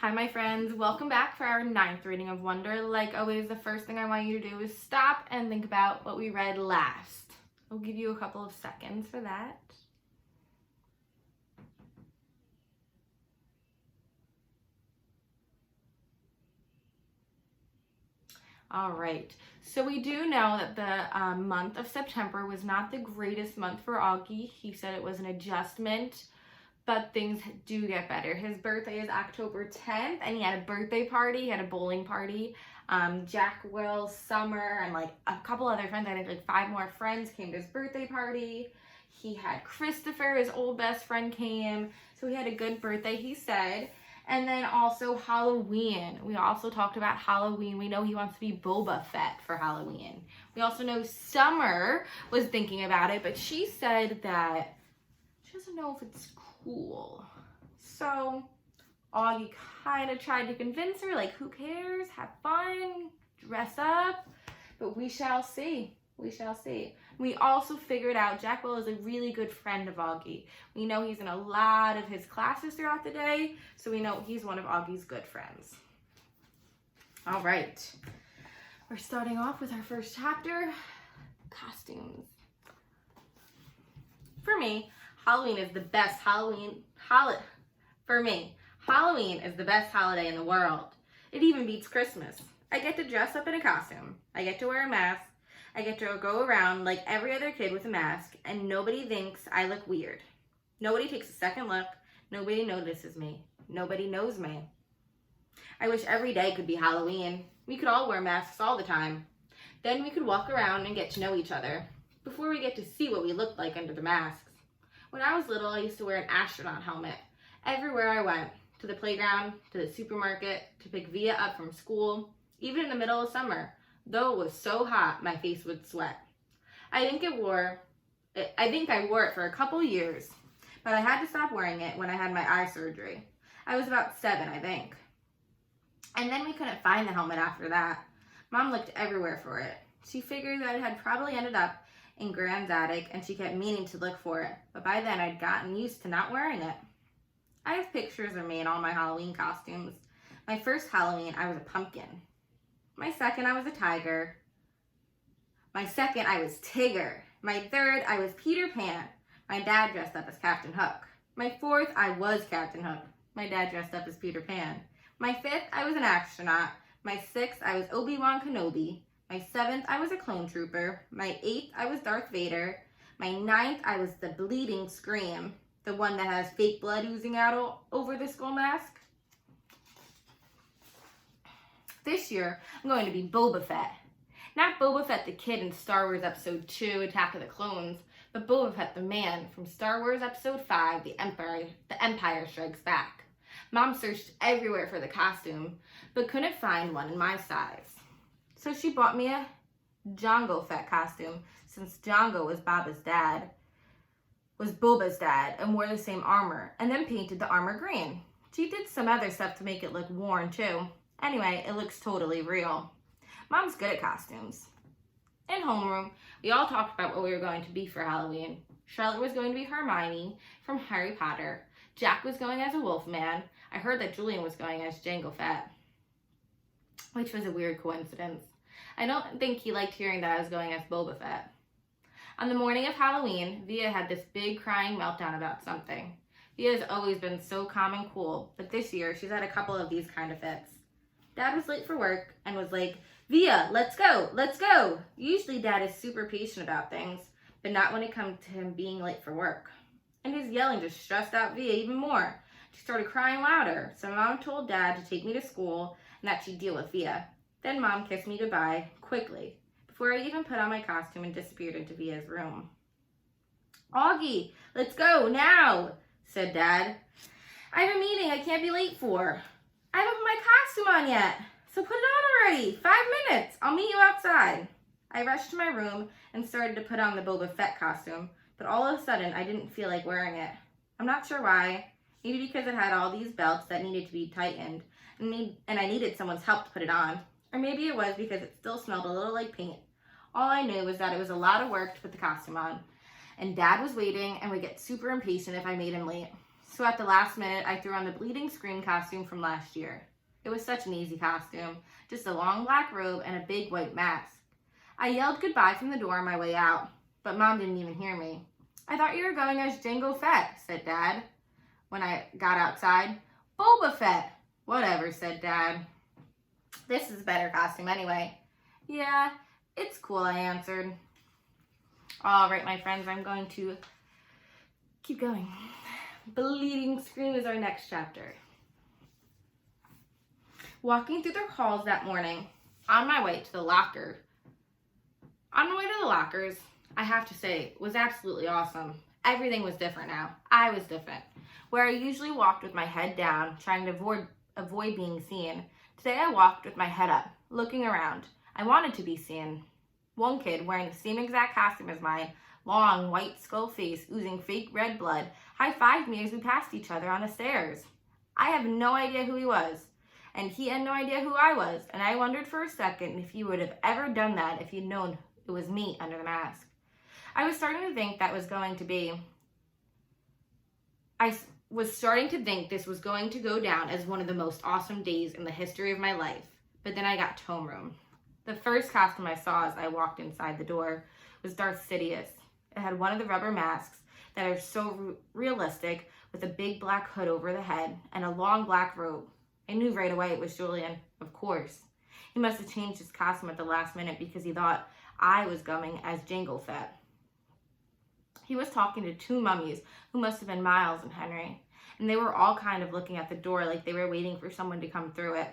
Hi my friends, welcome back for our 9th reading of Wonder. Like always, the first thing I want you to do is stop and think about what we read last. I'll give you a couple of seconds for that. All right, so we do know that the month of September was not the greatest month for Augie. He said it was an adjustment, but things do get better. His birthday is October 10th, and he had a birthday party, he had a bowling party. Jack, Will, Summer, and like a couple other friends, I think like 5 more friends came to his birthday party. He had Christopher, his old best friend, came. So he had a good birthday, he said. And then also Halloween. We also talked about Halloween. We know he wants to be Boba Fett for Halloween. We also know Summer was thinking about it, but she said that she doesn't know if it's cool. So Augie kind of tried to convince her, like, who cares? Have fun, dress up. But we shall see. We shall see. We also figured out Jack Will is a really good friend of Augie. We know he's in a lot of his classes throughout the day, so we know he's one of Augie's good friends. All right. We're starting off with our first chapter, costumes. For me, Halloween is the best Halloween is the best holiday in the world. It even beats Christmas. I get to dress up in a costume. I get to wear a mask. I get to go around like every other kid with a mask, and nobody thinks I look weird. Nobody takes a second look. Nobody notices me. Nobody knows me. I wish every day could be Halloween. We could all wear masks all the time. Then we could walk around and get to know each other before we get to see what we look like under the masks. When I was little, I used to wear an astronaut helmet everywhere I went. To the playground, to the supermarket, to pick Via up from school, even in the middle of summer. Though it was so hot, my face would sweat. I think I wore it for a couple years, but I had to stop wearing it when I had my eye surgery. I was about 7, I think. And then we couldn't find the helmet after that. Mom looked everywhere for it. She figured that it had probably ended up in Grand's attic, and she kept meaning to look for it, but by then I'd gotten used to not wearing it. I have pictures of me in all my Halloween costumes. My first Halloween, I was a pumpkin. My second, I was a tiger. My second, I was Tigger. My third, I was Peter Pan. My dad dressed up as Captain Hook. My fourth, I was Captain Hook. My dad dressed up as Peter Pan. My fifth, I was an astronaut. My sixth, I was Obi-Wan Kenobi. My 7th, I was a clone trooper. My 8th, I was Darth Vader. My 9th, I was the Bleeding Scream, the one that has fake blood oozing out over the skull mask. This year, I'm going to be Boba Fett. Not Boba Fett the kid in Star Wars Episode 2, Attack of the Clones, but Boba Fett the man from Star Wars Episode 5, The Empire Strikes Back. Mom searched everywhere for the costume, but couldn't find one in my size. So she bought me a Jango Fett costume, since Jango was Boba's dad, and wore the same armor, and then painted the armor green. She did some other stuff to make it look worn too. Anyway, it looks totally real. Mom's good at costumes. In homeroom, we all talked about what we were going to be for Halloween. Charlotte was going to be Hermione from Harry Potter. Jack was going as a Wolfman. I heard that Julian was going as Jango Fett, which was a weird coincidence. I don't think he liked hearing that I was going as Boba Fett. On the morning of Halloween, Via had this big crying meltdown about something. Via has always been so calm and cool, but this year she's had a couple of these kind of fits. Dad was late for work and was like, Via, let's go, let's go. Usually Dad is super patient about things, but not when it comes to him being late for work. And his yelling just stressed out Via even more. She started crying louder, so Mom told Dad to take me to school and that she'd deal with Via. Then Mom kissed me goodbye, quickly, before I even put on my costume and disappeared into Via's room. Augie, let's go, now, said Dad. I have a meeting I can't be late for. I haven't put my costume on yet, so put it on already. 5 minutes. I'll meet you outside. I rushed to my room and started to put on the Boba Fett costume, but all of a sudden I didn't feel like wearing it. I'm not sure why. Maybe because it had all these belts that needed to be tightened, and I needed someone's help to put it on. Or maybe it was because it still smelled a little like paint. All I knew was that it was a lot of work to put the costume on, and Dad was waiting and would get super impatient if I made him late. So at the last minute, I threw on the Bleeding Scream costume from last year. It was such an easy costume, just a long black robe and a big white mask. I yelled goodbye from the door on my way out, but Mom didn't even hear me. "I thought you were going as Jango Fett," said Dad. When I got outside, "Boba Fett." "Whatever," said Dad. "This is a better costume anyway." "Yeah, it's cool," I answered. All right, my friends, I'm going to keep going. Bleeding Scream is our next chapter. Walking through the halls that morning, on my way to the lockers, I have to say, was absolutely awesome. Everything was different now. I was different. Where I usually walked with my head down, trying to avoid being seen, today I walked with my head up, looking around. I wanted to be seen. One kid, wearing the same exact costume as mine, long, white skull face, oozing fake red blood, high-fived me as we passed each other on the stairs. I have no idea who he was, and he had no idea who I was, and I wondered for a second if he would have ever done that if he'd known it was me under the mask. I was starting to think this was going to go down as one of the most awesome days in the history of my life, but then I got to homeroom. The first costume I saw as I walked inside the door was Darth Sidious. It had one of the rubber masks that are so realistic, with a big black hood over the head and a long black robe. I knew right away it was Julian, of course. He must have changed his costume at the last minute because he thought I was going as Jango Fett. He was talking to two mummies who must have been Miles and Henry, and they were all kind of looking at the door like they were waiting for someone to come through it.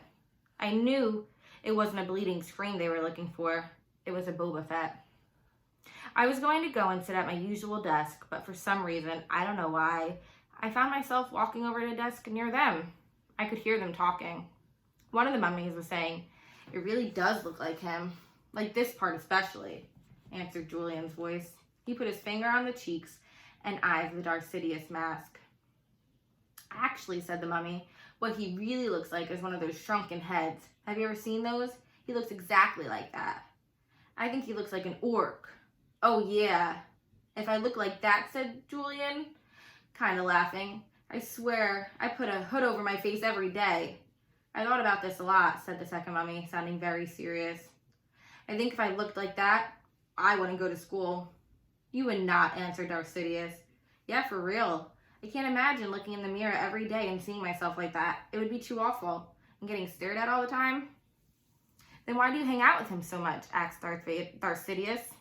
I knew it wasn't a Bleeding Scream they were looking for. It was a Boba Fett. I was going to go and sit at my usual desk, but for some reason, I don't know why, I found myself walking over to a desk near them. I could hear them talking. One of the mummies was saying, "It really does look like him, like this part especially," answered Julian's voice. He put his finger on the cheeks and eyes of the Darth Sidious mask. "Actually," said the mummy, "what he really looks like is one of those shrunken heads. Have you ever seen those? He looks exactly like that." "I think he looks like an orc." "Oh yeah, if I look like that," said Julian, kind of laughing. "I swear, I put a hood over my face every day." "I thought about this a lot," said the second mummy, sounding very serious. "I think if I looked like that, I wouldn't go to school." "You would not," answered Darth Sidious. "Yeah, for real. I can't imagine looking in the mirror every day and seeing myself like that. It would be too awful. And getting stared at all the time." "Then why do you hang out with him so much?" asked Darth Sidious.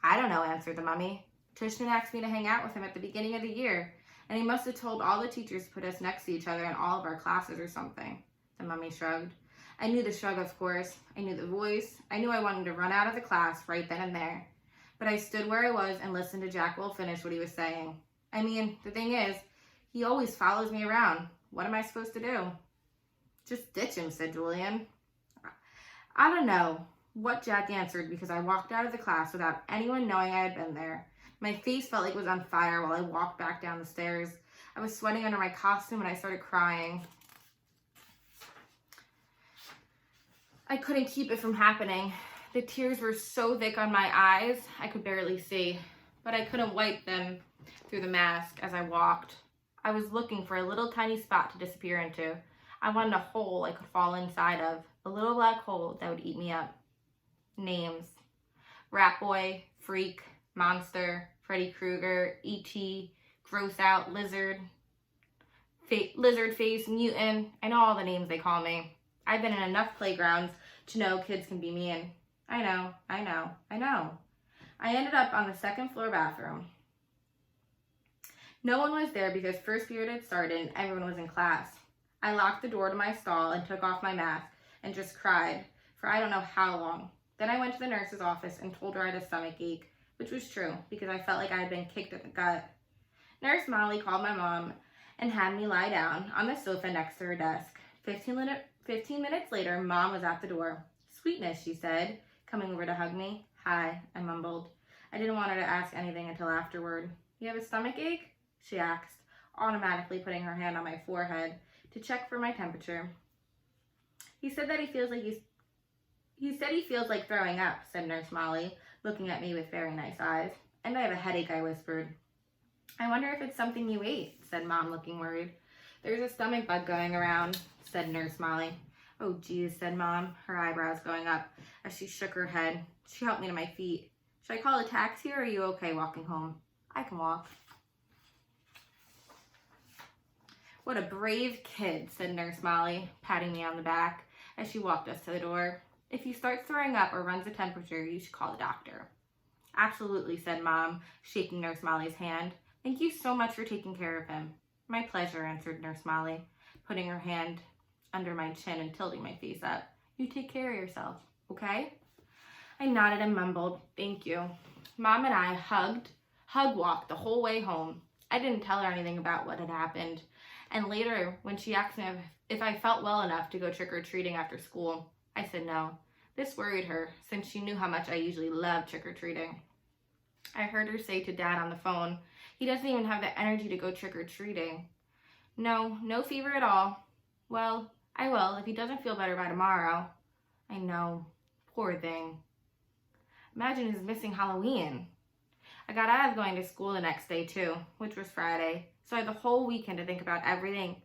"I don't know," answered the mummy. "Trishtan asked me to hang out with him at the beginning of the year, and he must have told all the teachers to put us next to each other in all of our classes or something." The mummy shrugged. I knew the shrug, of course. I knew the voice. I knew I wanted to run out of the class right then and there. But I stood where I was and listened to Jack Wolf finish what he was saying. I mean, the thing is, he always follows me around. What am I supposed to do? "Just ditch him," said Julian. I don't know what Jack answered because I walked out of the class without anyone knowing I had been there. My face felt like it was on fire while I walked back down the stairs. I was sweating under my costume and I started crying. I couldn't keep it from happening. The tears were so thick on my eyes, I could barely see, but I couldn't wipe them through the mask as I walked. I was looking for a little tiny spot to disappear into. I wanted a hole I could fall inside of, a little black hole that would eat me up. Names: Rat Boy, Freak, Monster, Freddy Krueger, E.T., Gross Out, Lizard Face, Mutant. I know all the names they call me. I've been in enough playgrounds to know kids can be mean. I know. I ended up on the second floor bathroom. No one was there because first period had started and everyone was in class. I locked the door to my stall and took off my mask and just cried for I don't know how long. Then I went to the nurse's office and told her I had a stomach ache, which was true because I felt like I had been kicked in the gut. Nurse Molly called my mom and had me lie down on the sofa next to her desk. 15 minutes later, Mom was at the door. "Sweetness," she said, coming over to hug me. "Hi," I mumbled. I didn't want her to ask anything until afterward. "You have a stomach ache?" she asked, automatically putting her hand on my forehead to check for my temperature. He said he feels like throwing up," said Nurse Molly, looking at me with very nice eyes. "And I have a headache," I whispered. I wonder if it's something you ate, said Mom, looking worried. There's a stomach bug going around, said Nurse Molly. Oh, geez, said Mom, her eyebrows going up as she shook her head. She helped me to my feet. Should I call a taxi or are you okay walking home? I can walk. What a brave kid, said Nurse Molly, patting me on the back as she walked us to the door. If he starts throwing up or runs a temperature, you should call the doctor. Absolutely, said Mom, shaking Nurse Molly's hand. Thank you so much for taking care of him. My pleasure, answered Nurse Molly, putting her hand under my chin and tilting my face up. You take care of yourself, okay? I nodded and mumbled, thank you. Mom and I hug walked the whole way home. I didn't tell her anything about what had happened. And later, when she asked me if I felt well enough to go trick-or-treating after school, I said no. This worried her, since she knew how much I usually loved trick-or-treating. I heard her say to Dad on the phone, he doesn't even have the energy to go trick-or-treating. No fever at all. Well, I will if he doesn't feel better by tomorrow. I know. Poor thing. Imagine his missing Halloween. I got out of going to school the next day too, which was Friday, so I had the whole weekend to think about everything.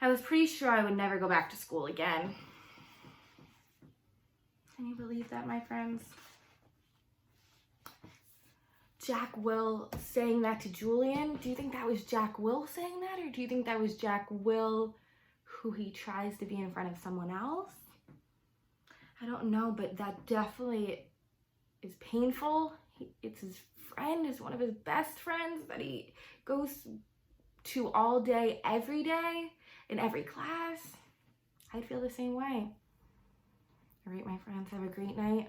I was pretty sure I would never go back to school again. Can you believe that, my friends? Jack Will saying that to Julian. Do you think that was Jack Will saying that, or do you think that was Jack Will who he tries to be in front of someone else? I don't know, but that definitely is painful. It's his friend, is one of his best friends that he goes to all day, every day, in every class. I'd feel the same way. All right, my friends, have a great night.